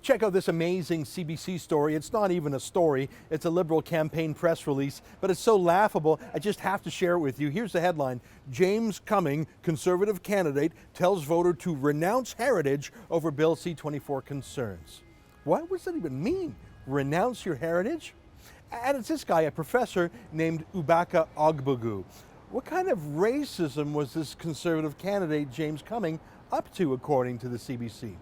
Check out this amazing CBC story. It's not even a story, it's a Liberal campaign press release, but it's so laughable, I just have to share it with you. Here's the headline: James Cumming, Conservative candidate, tells voter to renounce heritage over Bill C-24 concerns. What does that even mean? Renounce your heritage? And it's this guy, a professor named Ubaka Ogbugu. What kind of racism was this Conservative candidate, James Cumming, up to, according to the CBC?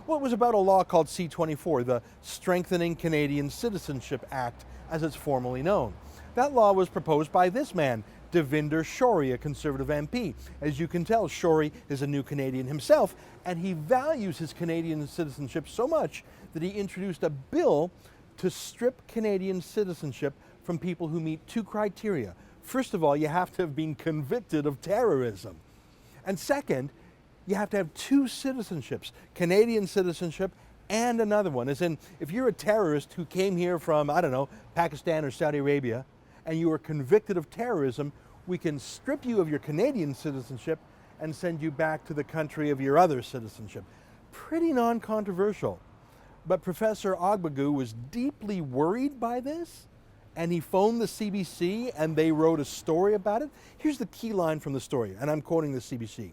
Well, it was about a law called C-24, the Strengthening Canadian Citizenship Act, as it's formally known. That law was proposed by this man, Devinder Shorey, a Conservative MP. As you can tell, Shorey is a new Canadian himself, and he values his Canadian citizenship so much that he introduced a bill to strip Canadian citizenship from people who meet two criteria. First of all, you have to have been convicted of terrorism. And second, you have to have two citizenships, Canadian citizenship and another one. As in, if you're a terrorist who came here from, I don't know, Pakistan or Saudi Arabia, and you were convicted of terrorism, we can strip you of your Canadian citizenship and send you back to the country of your other citizenship. Pretty non-controversial. But Professor Ogbugu was deeply worried by this, and he phoned the CBC and they wrote a story about it. Here's the key line from the story, and I'm quoting the CBC.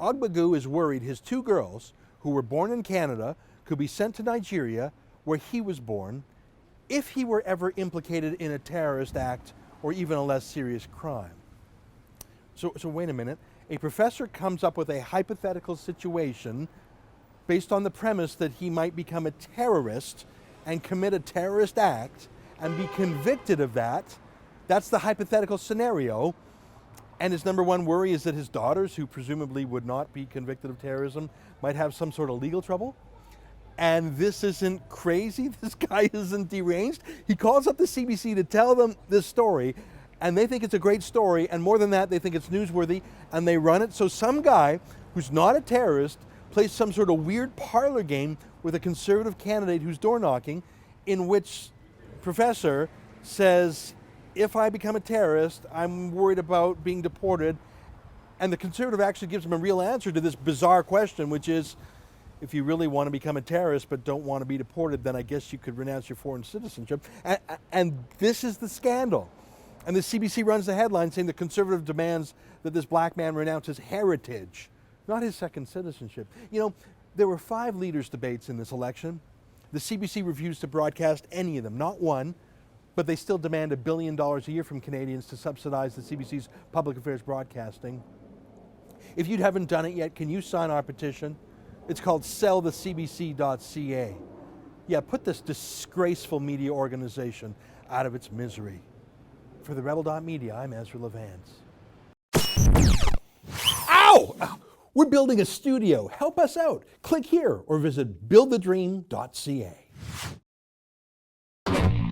Ogbugu is worried his two girls, who were born in Canada, could be sent to Nigeria, where he was born, if he were ever implicated in a terrorist act or even a less serious crime. So wait a minute. A professor comes up with a hypothetical situation based on the premise that he might become a terrorist and commit a terrorist act and be convicted of that. That's the hypothetical scenario. And his number one worry is that his daughters, who presumably would not be convicted of terrorism, might have some sort of legal trouble. And this isn't crazy. This guy isn't deranged. He calls up the CBC to tell them this story, and they think it's a great story, and more than that, they think it's newsworthy, and they run it. So some guy who's not a terrorist plays some sort of weird parlor game with a Conservative candidate who's door knocking, in which professor says, if I become a terrorist, I'm worried about being deported. And the Conservative actually gives him a real answer to this bizarre question, which is, if you really want to become a terrorist but don't want to be deported, then I guess you could renounce your foreign citizenship. And this is the scandal. And the CBC runs the headline saying the Conservative demands that this black man renounce his heritage, not his second citizenship. You know, there were 5 leaders' debates in this election. The CBC refused to broadcast any of them, not one, but they still demand $1 billion a year from Canadians to subsidize the CBC's public affairs broadcasting. If you haven't done it yet, can you sign our petition? It's called SellTheCBC.ca. Yeah, put this disgraceful media organization out of its misery. For TheRebel.media, I'm Ezra Levant. Ow! We're building a studio. Help us out. Click here or visit buildthedream.ca.